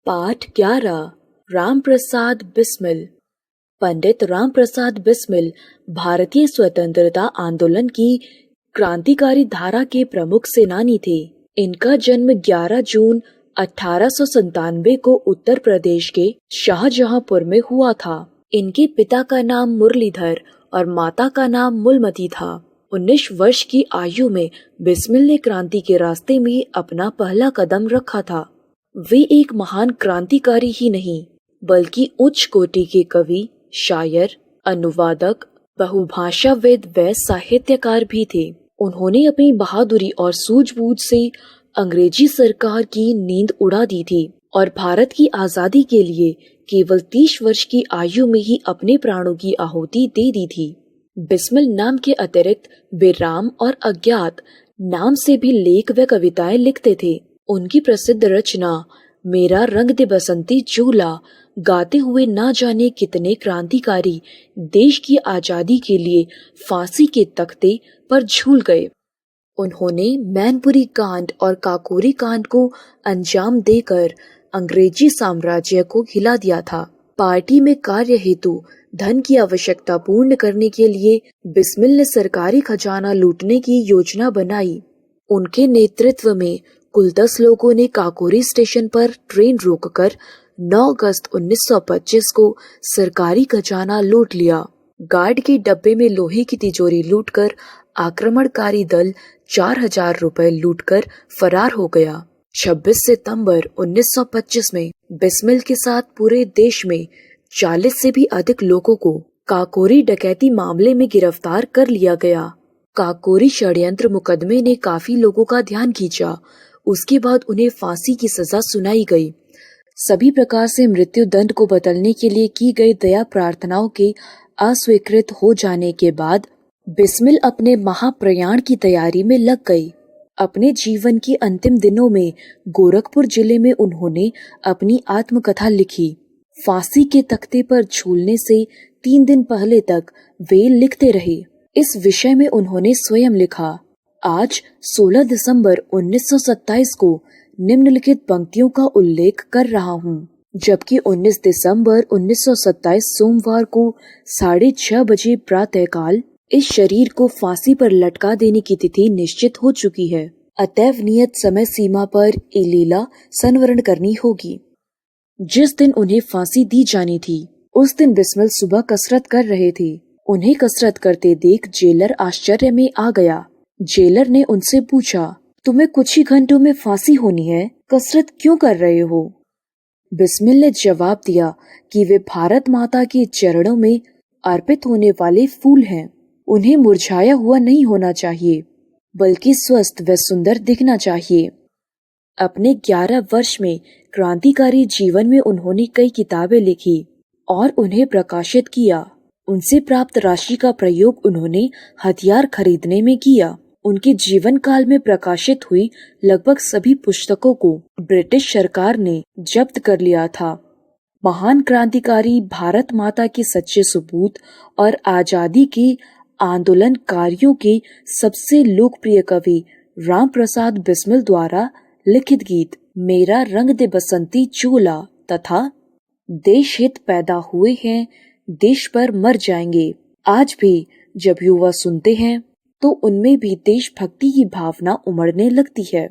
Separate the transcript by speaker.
Speaker 1: पाठ 11 राम प्रसाद बिस्मिल। पंडित राम प्रसाद बिस्मिल भारतीय स्वतंत्रता आंदोलन की क्रांतिकारी धारा के प्रमुख सेनानी थे। इनका जन्म 11 जून 1897 को उत्तर प्रदेश के शाहजहांपुर में हुआ था। इनके पिता का नाम मुरलीधर और माता का नाम मूलमती था। 19 वर्ष की आयु में बिस्मिल ने क्रांति के रास्ते में अपना पहला कदम रखा था। वे एक महान क्रांतिकारी ही नहीं बल्कि उच्च कोटि के कवि, शायर, अनुवादक, बहुभाषाविद व साहित्यकार भी थे। उन्होंने अपनी बहादुरी और सूझबूझ से अंग्रेजी सरकार की नींद उड़ा दी थी और भारत की आजादी के लिए केवल 30 वर्ष की आयु में ही अपने प्राणों की आहुति दे दी थी। बिस्मिल नाम के अतिरिक्त बेराम और अज्ञात नाम से भी लेख व कविताएं लिखते थे। उनकी प्रसिद्ध रचना मेरा रंग दे बसंती चूला गाते हुए ना जाने कितने क्रांतिकारी देश की आजादी के लिए फांसी के तख्ते पर झूल गए। उन्होंने मैनपुरी कांड और काकोरी कांड को अंजाम देकर अंग्रेजी साम्राज्य को हिला दिया था। पार्टी में कार्य हेतु धन की आवश्यकता पूर्ण करने के लिए बिस्मिल ने सरकारी खजाना लूटने की योजना बनाई। उनके नेतृत्व में कुल 10 लोगों ने काकोरी स्टेशन पर ट्रेन रोककर 9 अगस्त 1925 को सरकारी खजाना लूट लिया। गार्ड के डब्बे में लोहे की तिजोरी लूटकर आक्रमणकारी दल 4000 रुपए लूटकर फरार हो गया। 26 सितंबर 1925 में बिस्मिल के साथ पूरे देश में 40 से भी अधिक लोगों को काकोरी डकैती मामले में गिरफ्तार कर लिया गया। काकोरी षड्यंत्र मुकदमे ने काफी लोगों का ध्यान खींचा। उसके बाद उन्हें फांसी की सजा सुनाई गई। सभी प्रकार से मृत्यु दंड को बदलने के लिए की गई दया प्रार्थनाओं के अस्वीकृत हो जाने के बाद बिस्मिल अपने महाप्रयाण की तैयारी में लग गई। अपने जीवन के अंतिम दिनों में गोरखपुर जिले में उन्होंने अपनी आत्मकथा लिखी। फांसी के तख्ते पर झूलने से 3 दिन पहले तक वे लिखते रहे। इस विषय में उन्होंने स्वयं लिखा, आज 16 दिसंबर 1927 को निम्नलिखित पंक्तियों का उल्लेख कर रहा हूँ, जबकि 19 दिसंबर 1927 सोमवार को 6:30 बजे प्रातःकाल इस शरीर को फांसी पर लटका देने की तिथि निश्चित हो चुकी है। अतएव नियत समय सीमा पर ये लीला संवरण करनी होगी। जिस दिन उन्हें फांसी दी जानी थी उस दिन बिस्मिल सुबह कसरत कर रहे थे। उन्हें कसरत करते देख जेलर आश्चर्य में आ गया। जेलर ने उनसे पूछा, तुम्हें कुछ ही घंटों में फांसी होनी है, कसरत क्यों कर रहे हो? बिस्मिल ने जवाब दिया कि वे भारत माता के चरणों में अर्पित होने वाले फूल हैं। उन्हें मुरझाया हुआ नहीं होना चाहिए बल्कि स्वस्थ व सुंदर दिखना चाहिए। अपने 11 वर्ष में क्रांतिकारी जीवन में उन्होंने कई किताबें लिखी और उन्हें प्रकाशित किया। उनसे प्राप्त राशि का प्रयोग उन्होंने हथियार खरीदने में किया। उनके जीवन काल में प्रकाशित हुई लगभग सभी पुस्तकों को ब्रिटिश सरकार ने जब्त कर लिया था। महान क्रांतिकारी भारत माता के सच्चे सबूत और आजादी के आंदोलनकारियों के सबसे लोकप्रिय कवि राम प्रसाद बिस्मिल द्वारा लिखित गीत मेरा रंग दे बसंती चोला तथा देश हित पैदा हुए हैं, देश पर मर जाएंगे आज भी जब युवा सुनते हैं तो उनमें भी देशभक्ति की भावना उमड़ने लगती है।